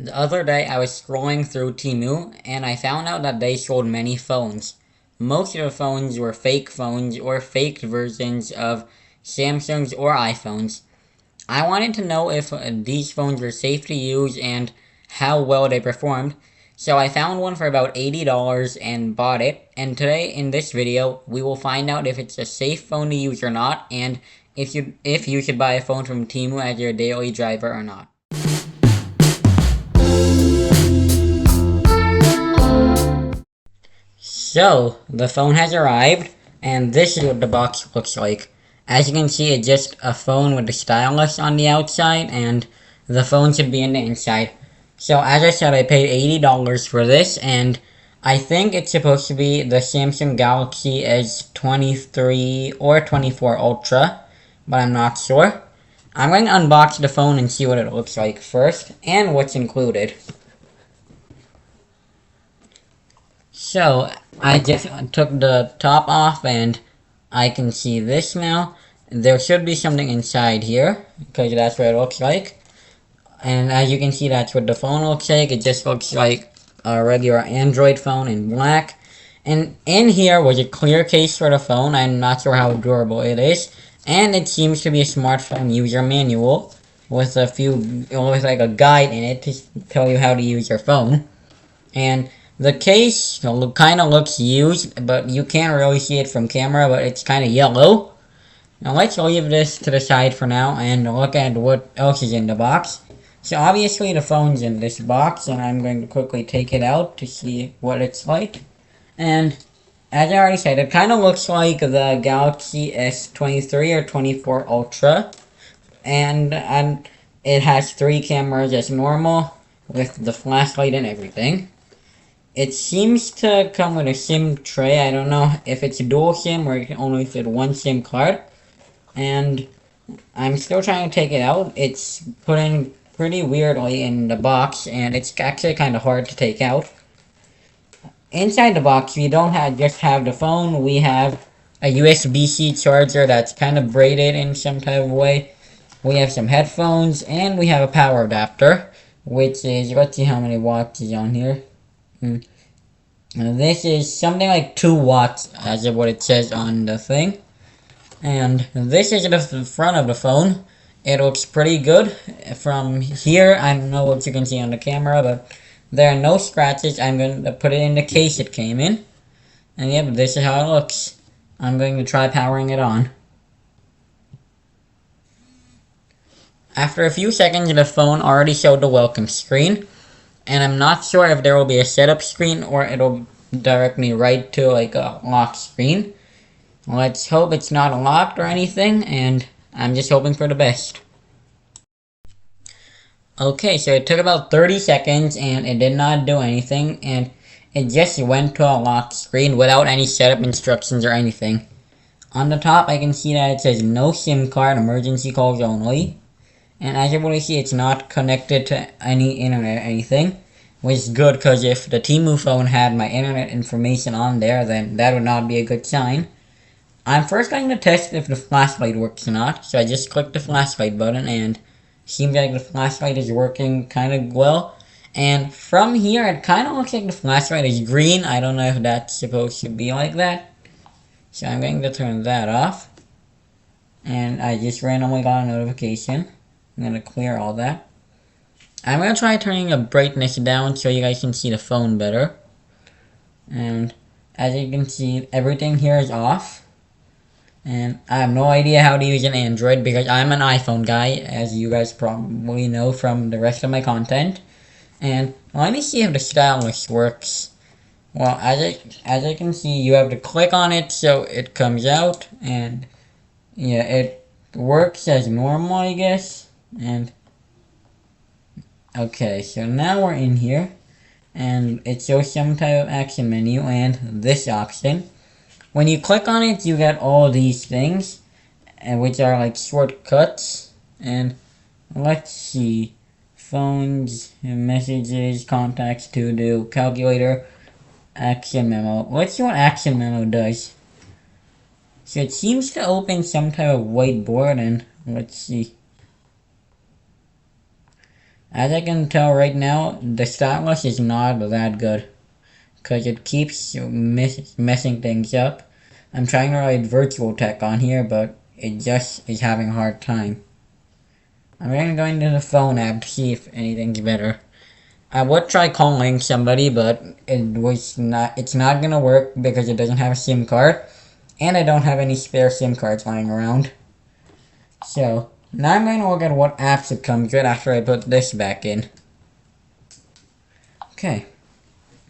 The other day I was scrolling through Temu and I found out that they sold many phones. Most of the phones were fake phones or fake versions of Samsungs or iPhones. I wanted to know if these phones were safe to use and how well they performed. So I found one for about $80 and bought it. And today in this video, we will find out if it's a safe phone to use or not, and if you should buy a phone from Temu as your daily driver or not. So, the phone has arrived, and this is what the box looks like. As you can see, it's just a phone with the stylus on the outside, and the phone should be in the inside. So, as I said, I paid $80 for this, and I think it's supposed to be the Samsung Galaxy S23 or 24 Ultra, but I'm not sure. I'm going to unbox the phone and see what it looks like first, and what's included. So, I just took the top off and I can see this now. There should be something inside here, because that's what it looks like. And as you can see, that's what the phone looks like. It just looks like a regular Android phone in black. And in here was a clear case for the phone. I'm not sure how durable it is. And it seems to be a smartphone user manual with with like a guide in it to tell you how to use your phone. And the case kind of looks used, but you can't really see it from camera, but it's kind of yellow. Now let's leave this to the side for now and look at what else is in the box. So obviously the phone's in this box, and I'm going to quickly take it out to see what it's like. And as I already said, it kind of looks like the Galaxy S23 or 24 Ultra. And it has 3 cameras as normal, with the flashlight and everything. It seems to come with a SIM tray. I don't know if it's a dual SIM or it can only fit one SIM card. And I'm still trying to take it out. It's put in pretty weirdly in the box, and it's actually kind of hard to take out. Inside the box, we don't just have the phone. We have a USB-C charger that's kind of braided in some type of way. We have some headphones, and we have a power adapter, which is, let's see how many watts is on here. This is something like 2 watts, as of what it says on the thing. And this is the front of the phone. It looks pretty good. From here, I don't know what you can see on the camera, but there are no scratches. I'm going to put it in the case it came in. And yep, this is how it looks. I'm going to try powering it on. After a few seconds, the phone already showed the welcome screen. And I'm not sure if there will be a setup screen or it'll direct me right to like a lock screen. Let's hope it's not locked or anything, and I'm just hoping for the best. Okay, so it took about 30 seconds and it did not do anything, and it just went to a lock screen without any setup instructions or anything. On the top, I can see that it says no SIM card, emergency calls only. And as you can see, it's not connected to any internet or anything, which is good, because if the TEMU Phone had my internet information on there, then that would not be a good sign. I'm first going to test if the flashlight works or not, so I just clicked the flashlight button, and seems like the flashlight is working kind of well. And from here, it kind of looks like the flashlight is green. I don't know if that's supposed to be like that. So I'm going to turn that off. And I just randomly got a notification. I'm going to clear all that. I'm going to try turning the brightness down so you guys can see the phone better. And as you can see, everything here is off. And I have no idea how to use an Android because I'm an iPhone guy, as you guys probably know from the rest of my content. And let me see if the stylus works. Well, as I can see, you have to click on it so it comes out. And yeah, it works as normal, I guess. And okay, so now we're in here, and it shows some type of action menu and this option. When you click on it, you get all these things, and which are like shortcuts. And let's see, phones, messages, contacts, to do, calculator, action memo. Let's see what action memo does. So it seems to open some type of whiteboard, and let's see. As I can tell right now, the stylus is not that good, because it keeps messing things up. I'm trying to write virtual tech on here, but it just is having a hard time. I'm going to go into the phone app to see if anything's better. I would try calling somebody, but it's not gonna work because it doesn't have a SIM card, and I don't have any spare SIM cards lying around. So, now I'm going to look at what apps it comes with after I put this back in. Okay.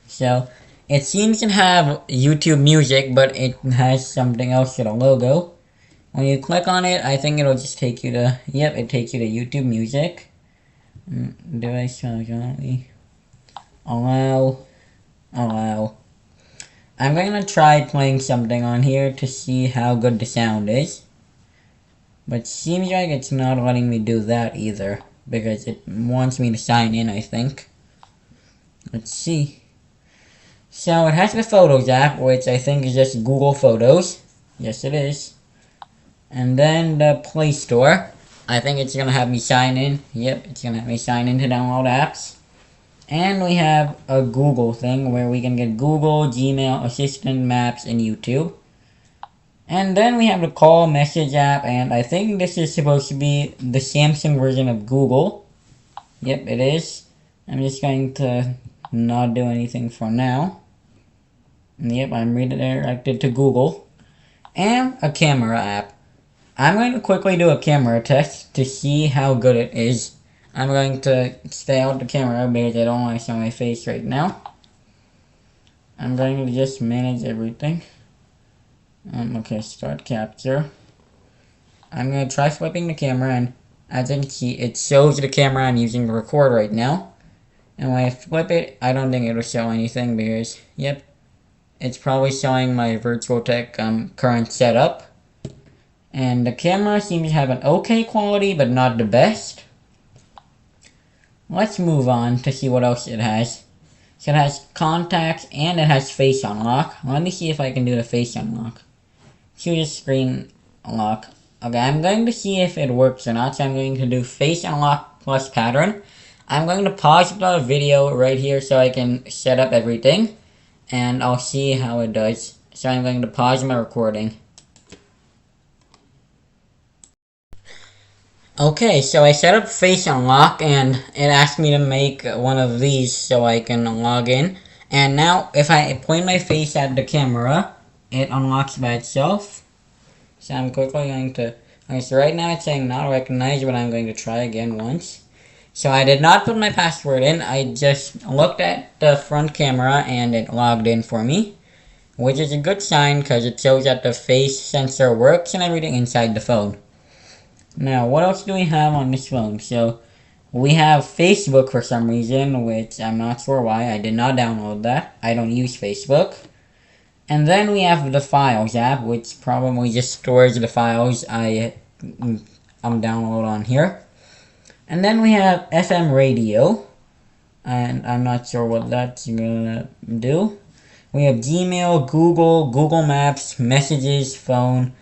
So, it seems to have YouTube Music, but it has something else with a logo. When you click on it, I think it'll just take you to, yep, it takes you to YouTube Music. Device functionality. Allow. I'm going to try playing something on here to see how good the sound is. But seems like it's not letting me do that either, because it wants me to sign in, I think. Let's see. So it has the Photos app, which I think is just Google Photos. Yes, it is. And then the Play Store. I think it's going to have me sign in. Yep, it's going to have me sign in to download apps. And we have a Google thing where we can get Google, Gmail, Assistant, Maps, and YouTube. And then we have the Call Message app, and I think this is supposed to be the Samsung version of Google. Yep, it is. I'm just going to not do anything for now. And yep, I'm redirected to Google. And a camera app. I'm going to quickly do a camera test to see how good it is. I'm going to stay out the camera because I don't want to show my face right now. I'm going to just manage everything. Okay, start capture. I'm going to try flipping the camera, and as you can see, it shows the camera I'm using to record right now. And when I flip it, I don't think it'll show anything because, yep, it's probably showing my virtual tech current setup. And the camera seems to have an okay quality, but not the best. Let's move on to see what else it has. So it has contacts and it has face unlock. Let me see if I can do the face unlock. Choose screen unlock. Okay, I'm going to see if it works or not. So I'm going to do face unlock plus pattern. I'm going to pause the video right here so I can set up everything. And I'll see how it does. So I'm going to pause my recording. Okay, so I set up face unlock and it asked me to make one of these so I can log in. And now if I point my face at the camera, it unlocks by itself. So I'm quickly going to, okay, so right now it's saying not recognized, but I'm going to try again once. So I did not put my password in, I just looked at the front camera and it logged in for me. Which is a good sign because it shows that the face sensor works and everything inside the phone. Now, what else do we have on this phone? So, we have Facebook for some reason, which I'm not sure why. I did not download that. I don't use Facebook. And then we have the Files app, which probably just stores the files I'm download on here. And then we have FM radio, and I'm not sure what that's gonna do. We have Gmail, Google, Google Maps, Messages, Phone,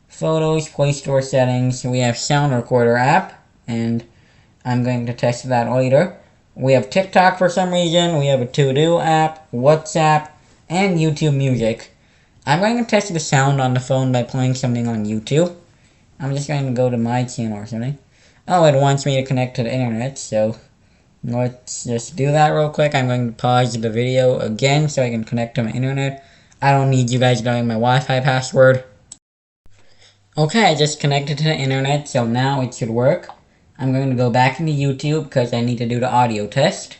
Photos, Play Store settings. We have Sound Recorder app, and I'm going to test that later. We have TikTok for some reason. We have a To-Do app, WhatsApp, and YouTube Music. I'm going to test the sound on the phone by playing something on YouTube. I'm just going to go to my channel or something. Oh, it wants me to connect to the internet, so let's just do that real quick. I'm going to pause the video again so I can connect to my internet. I don't need you guys knowing my Wi-Fi password. Okay, I just connected to the internet, so now it should work. I'm going to go back into YouTube because I need to do the audio test.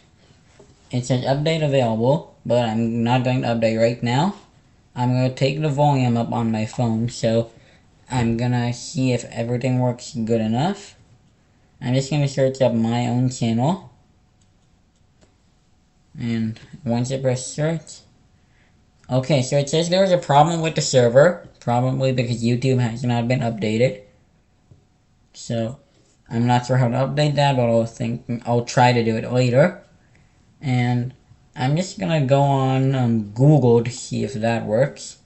It says update available, but I'm not going to update right now. I'm going to take the volume up on my phone, so I'm going to see if everything works good enough. I'm just going to search up my own channel. And once I press search. Okay, so it says there was a problem with the server. Probably because YouTube has not been updated. So, I'm not sure how to update that, but I'll try to do it later. And I'm just gonna go on Google to see if that works.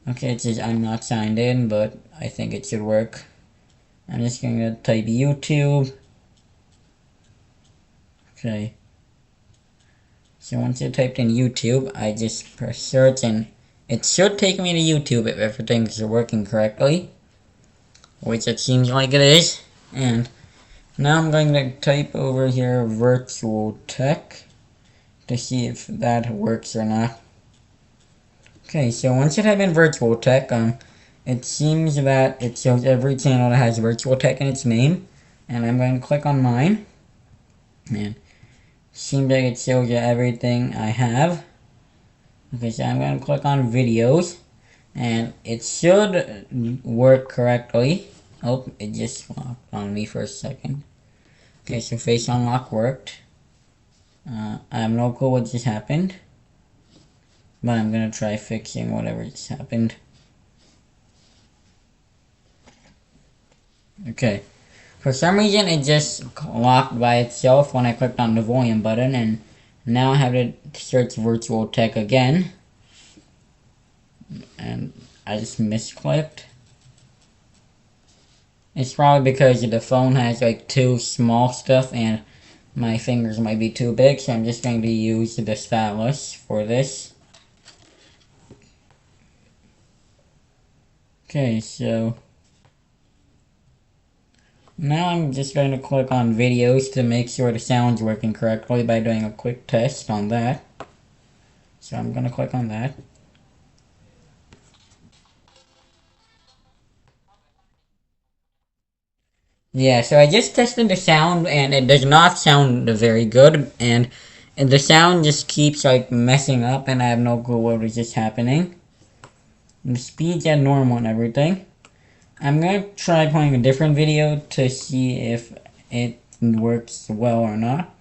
Okay, it says I'm not signed in, but I think it should work. I'm just gonna type YouTube. Okay. So once I typed in YouTube, I just press search and it should take me to YouTube if everything's working correctly. Which it seems like it is. And now I'm going to type over here virtual tech to see if that works or not. Okay, so once you type in virtual tech, it seems that it shows every channel that has virtual tech in its name. And I'm going to click on mine. And seems like it shows you everything I have. Okay, so I'm going to click on videos. And it should work correctly. Oh, it just locked on me for a second. Okay, so face unlock worked. I have no clue what just happened. But I'm gonna try fixing whatever just happened. Okay. For some reason it just locked by itself when I clicked on the volume button, and now I have to search virtual tech again. And I just misclicked. It's probably because the phone has like too small stuff and my fingers might be too big, so I'm just going to use the stylus for this. Okay, so now I'm just going to click on videos to make sure the sound's working correctly by doing a quick test on that. So I'm going to click on that. Yeah, so I just tested the sound and it does not sound very good, and the sound just keeps like messing up and I have no clue what was just happening. The speed's at normal and everything. I'm going to try playing a different video to see if it works well or not.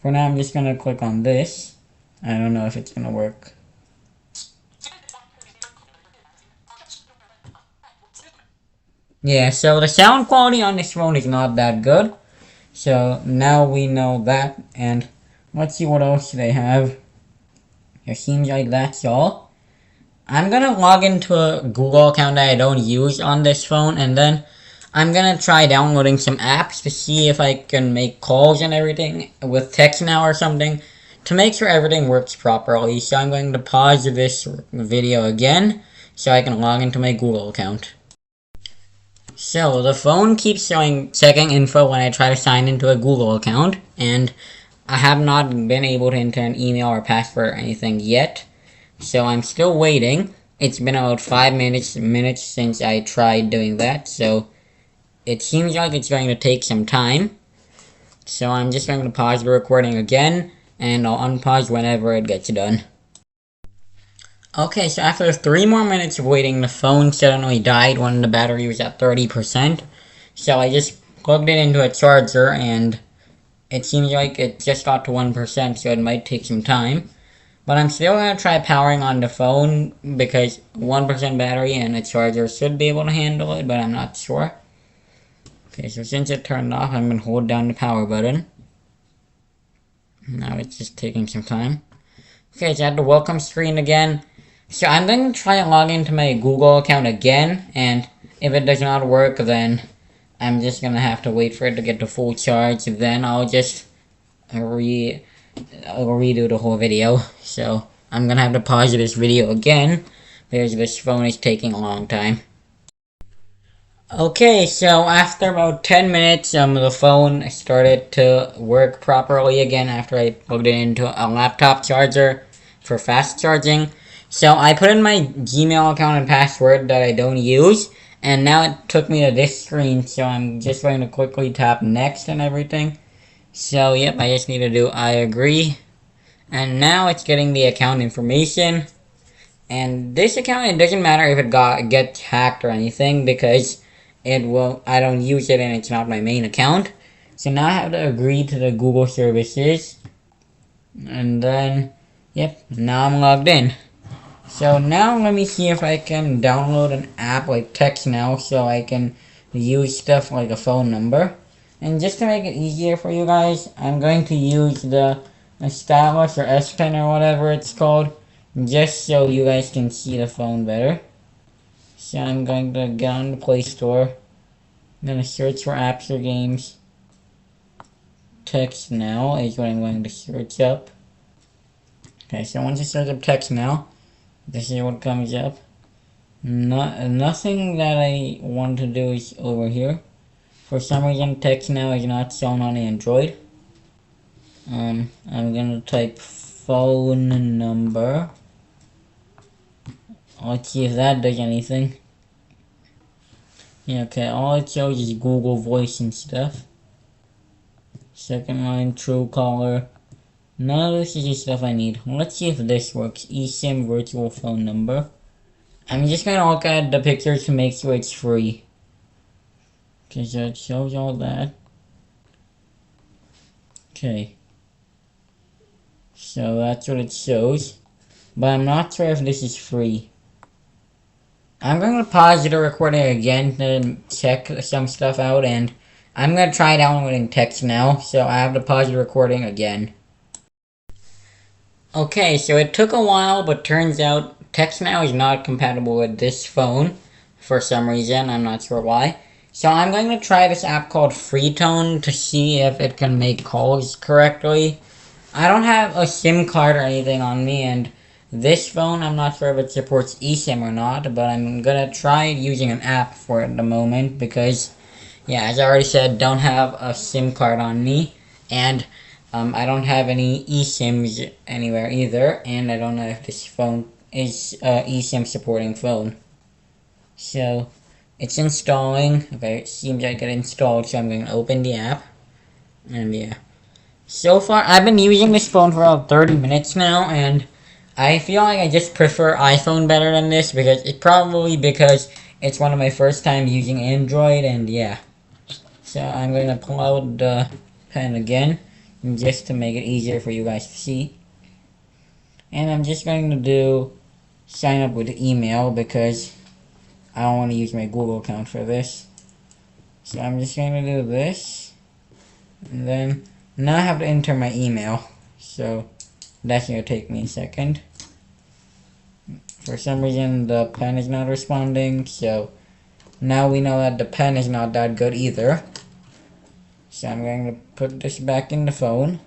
For now I'm just going to click on this. I don't know if it's going to work. Yeah, so the sound quality on this phone is not that good. So now we know that, and let's see what else they have. It seems like that's all. I'm gonna log into a Google account that I don't use on this phone, and then I'm gonna try downloading some apps to see if I can make calls and everything with text now or something to make sure everything works properly. So I'm going to pause this video again so I can log into my Google account. So the phone keeps showing checking info when I try to sign into a Google account, and I have not been able to enter an email or password or anything yet. So I'm still waiting. It's been about 5 minutes since I tried doing that, so it seems like it's going to take some time. So I'm just going to pause the recording again, and I'll unpause whenever it gets done. Okay, so after 3 more minutes of waiting, the phone suddenly died when the battery was at 30%. So I just plugged it into a charger, and it seems like it just got to 1%, so it might take some time. But I'm still going to try powering on the phone, because 1% battery and a charger should be able to handle it, but I'm not sure. Okay, so since it turned off, I'm going to hold down the power button. Now it's just taking some time. Okay, so I have the welcome screen again. So I'm going to try and log into my Google account again, and if it does not work, then I'm just going to have to wait for it to get to full charge. Then I'll just redo the whole video. So I'm going to have to pause this video again because this phone is taking a long time. Okay, so after about 10 minutes, the phone started to work properly again after I plugged it into a laptop charger for fast charging. So I put in my Gmail account and password that I don't use, and now it took me to this screen, so I'm just going to quickly tap next and everything. So yep, I just need to do I agree. And now it's getting the account information. And this account, it doesn't matter if it gets hacked or anything, because I don't use it and it's not my main account. So now I have to agree to the Google services. And then, yep, now I'm logged in. So now let me see if I can download an app like TextNow so I can use stuff like a phone number. And just to make it easier for you guys, I'm going to use the stylus or S Pen or whatever it's called, just so you guys can see the phone better. So I'm going to get on the Play Store. I'm going to search for apps or games. text now is what I'm going to search up. Okay, so once I search up text now, this is what comes up. Nothing that I want to do is over here. For some reason, text now is not shown on Android. I'm gonna type phone number. Let's see if that does anything. Yeah, okay, all it shows is Google Voice and stuff. Second line, Truecaller. None of this is the stuff I need. Let's see if this works. eSIM virtual phone number. I'm just gonna look at the pictures to make sure it's free. Okay, so it shows all that. Okay. So that's what it shows. But I'm not sure if this is free. I'm going to pause the recording again to check some stuff out, and I'm going to try downloading text now, so I have to pause the recording again. Okay, so it took a while, but turns out text now is not compatible with this phone for some reason. I'm not sure why. So I'm going to try this app called Freetone to see if it can make calls correctly. I don't have a SIM card or anything on me, and this phone, I'm not sure if it supports eSIM or not, but I'm gonna try using an app for it at the moment because, yeah, as I already said, don't have a SIM card on me, and I don't have any eSIMs anywhere either, and I don't know if this phone is eSIM supporting phone. So, it's installing. Okay, it seems like it installed, so I'm going to open the app, and yeah. So far, I've been using this phone for about 30 minutes now, and I feel like I just prefer iPhone better than this, because it's probably because it's one of my first time using Android, and yeah. So I'm going to pull out the pen again, just to make it easier for you guys to see. And I'm just going to do sign up with email, because I don't want to use my Google account for this. So I'm just going to do this, and then now I have to enter my email, so that's going to take me a second. For some reason the pen is not responding, so now we know that the pen is not that good either. So I'm going to put this back in the phone,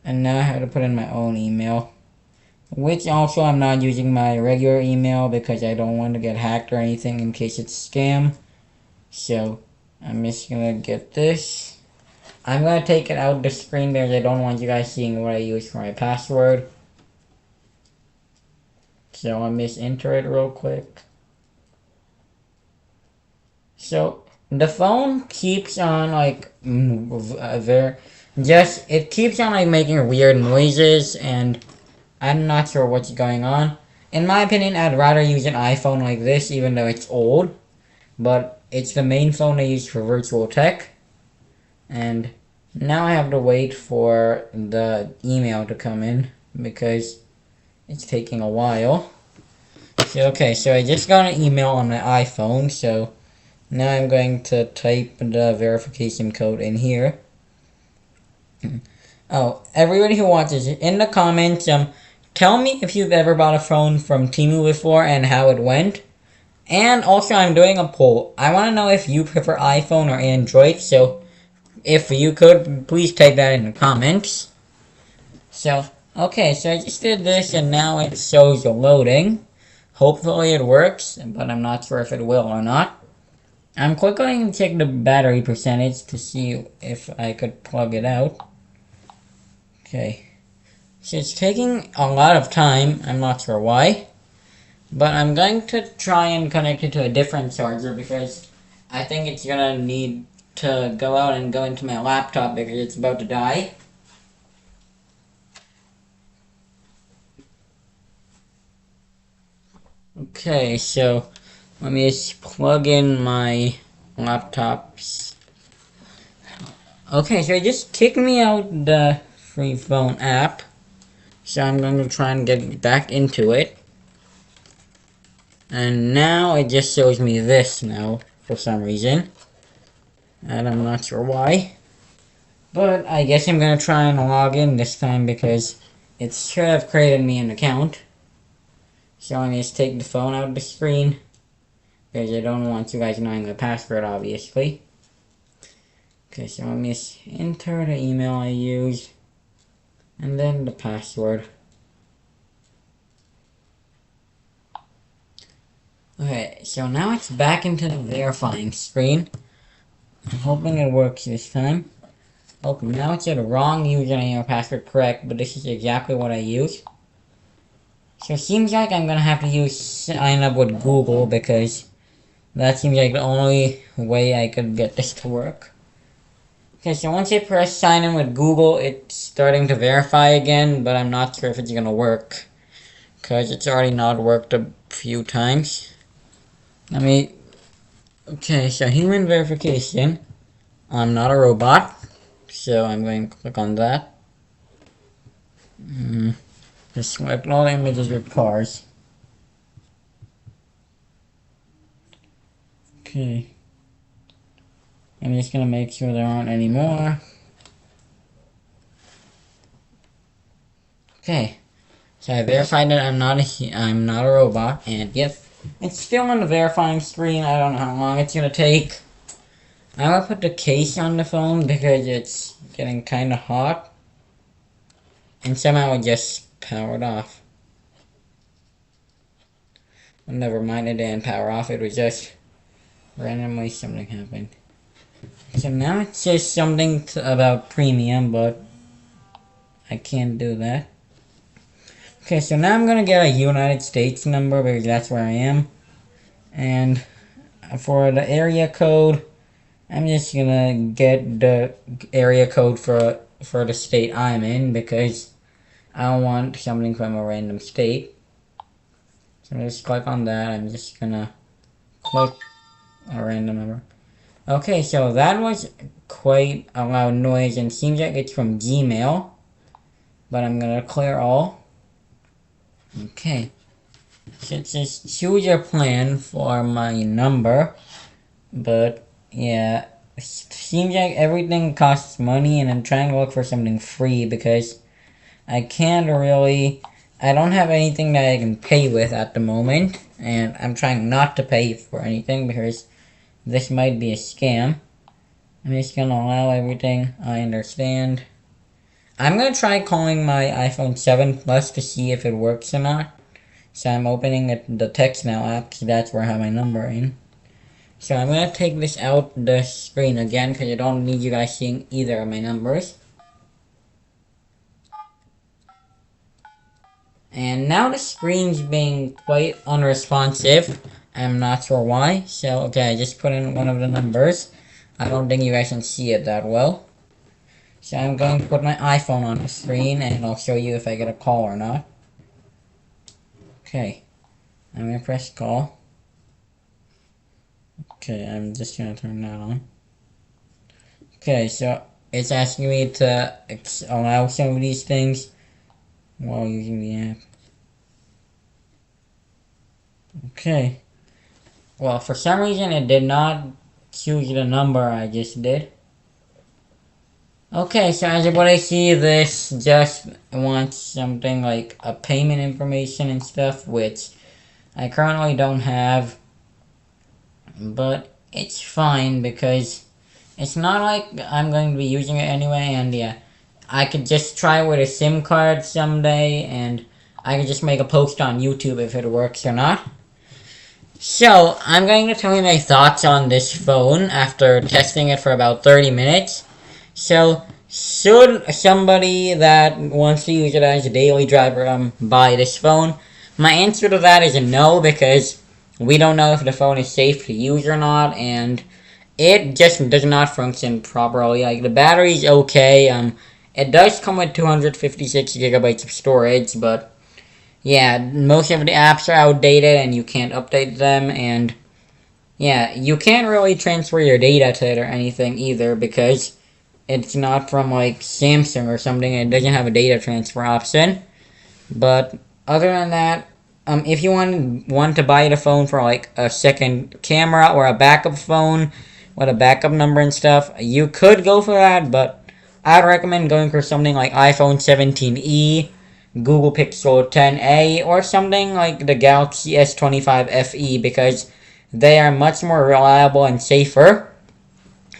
and now I have to put in my own email, which also I'm not using my regular email because I don't want to get hacked or anything in case it's scam. So I'm just going to get this. I'm going to take it out of the screen because I don't want you guys seeing what I use for my password. So I'll just enter it real quick. So the phone keeps on like it keeps on like making weird noises, and I'm not sure what's going on. In my opinion, I'd rather use an iPhone like this, even though it's old. But it's the main phone I use for virtual tech. And now I have to wait for the email to come in because it's taking a while. So, okay, so I just got an email on my iPhone, so now I'm going to type the verification code in here. Oh, everybody who watches, in the comments, tell me if you've ever bought a phone from Temu before and how it went. And also, I'm doing a poll. I want to know if you prefer iPhone or Android, so if you could, please type that in the comments. So, okay, so I just did this, and now it shows loading. Hopefully it works, but I'm not sure if it will or not. I'm quickly going to check the battery percentage to see if I could plug it out. Okay. So it's taking a lot of time. I'm not sure why. But I'm going to try and connect it to a different charger because I think it's going to need to go out and go into my laptop because it's about to die. Okay, so let me just plug in my laptops. Okay, so it just kicked me out the free phone app. So I'm going to try and get back into it. And now it just shows me this now, for some reason. And I'm not sure why. But I guess I'm going to try and log in this time because it should have created me an account. So I'm going to just take the phone out of the screen. Because I don't want you guys knowing the password, obviously. Okay, so let me just enter the email I used, and then the password. Okay, so now it's back into the verifying screen. I'm hoping it works this time. Okay, now it said wrong username or password correct, but this is exactly what I used. So it seems like I'm gonna have to sign up with Google because that seems like the only way I could get this to work. Okay, so once I press sign in with Google, it's starting to verify again, but I'm not sure if it's gonna work because it's already not worked a few times. Okay, so human verification. I'm not a robot, so I'm going to click on that. Just select all images with cars. Okay. I'm just gonna make sure there aren't any more. Okay. So I verified that I'm not a robot, and yep, it's still on the verifying screen. I don't know how long it's gonna take. I'm gonna put the case on the phone because it's getting kind of hot, and somehow it just powered off. Well, never mind, it didn't power off. It was just randomly something happened. So now it says something about premium, but I can't do that. Okay, so now I'm gonna get a United States number because that's where I am. And for the area code, I'm just gonna get the area code for the state I'm in because I don't want something from a random state. So just click on that. I'm just gonna click a random number. Okay, so that was quite a loud noise and seems like it's from Gmail. But I'm gonna clear all. Okay. So it says choose your plan for my number. But yeah, it seems like everything costs money and I'm trying to look for something free because I don't have anything that I can pay with at the moment. And I'm trying not to pay for anything because this might be a scam. I'm just gonna allow everything. I understand. I'm gonna try calling my iPhone 7 Plus to see if it works or not. So I'm opening the text now app because that's where I have my number in. So I'm gonna take this out the screen again because I don't need you guys seeing either of my numbers. And now the screen's being quite unresponsive. I'm not sure why. So okay, I just put in one of the numbers. I don't think you guys can see it that well. So I'm going to put my iPhone on the screen and I'll show you if I get a call or not. Okay, I'm gonna press call. Okay, I'm just gonna turn that on. Okay, so it's asking me to allow some of these things while using the app. Okay. Well, for some reason it did not choose the number I just did. Okay, so as everybody see, this just wants something like a payment information and stuff, which I currently don't have. But it's fine because it's not like I'm going to be using it anyway, and yeah, I could just try with a SIM card someday, and I could just make a post on YouTube if it works or not. So, I'm going to tell you my thoughts on this phone after testing it for about 30 minutes. So, should somebody that wants to use it as a daily driver buy this phone? My answer to that is a no, because we don't know if the phone is safe to use or not, and it just does not function properly. Like, the battery's okay. It does come with 256 gigabytes of storage, but yeah, most of the apps are outdated and you can't update them, and yeah, you can't really transfer your data to it or anything either because it's not from like Samsung or something. It doesn't have a data transfer option. But other than that, if you want to buy the phone for like a second camera or a backup phone with a backup number and stuff, you could go for that. But I'd recommend going for something like iPhone 17e, Google Pixel 10a, or something like the Galaxy S25 FE because they are much more reliable and safer.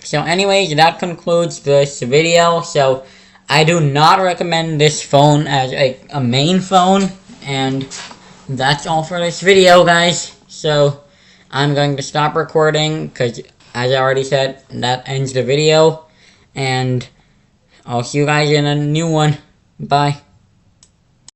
So anyways, that concludes this video. So I do not recommend this phone as a main phone. And that's all for this video, guys. So I'm going to stop recording because, as I already said, that ends the video. And I'll see you guys in a new one. Bye.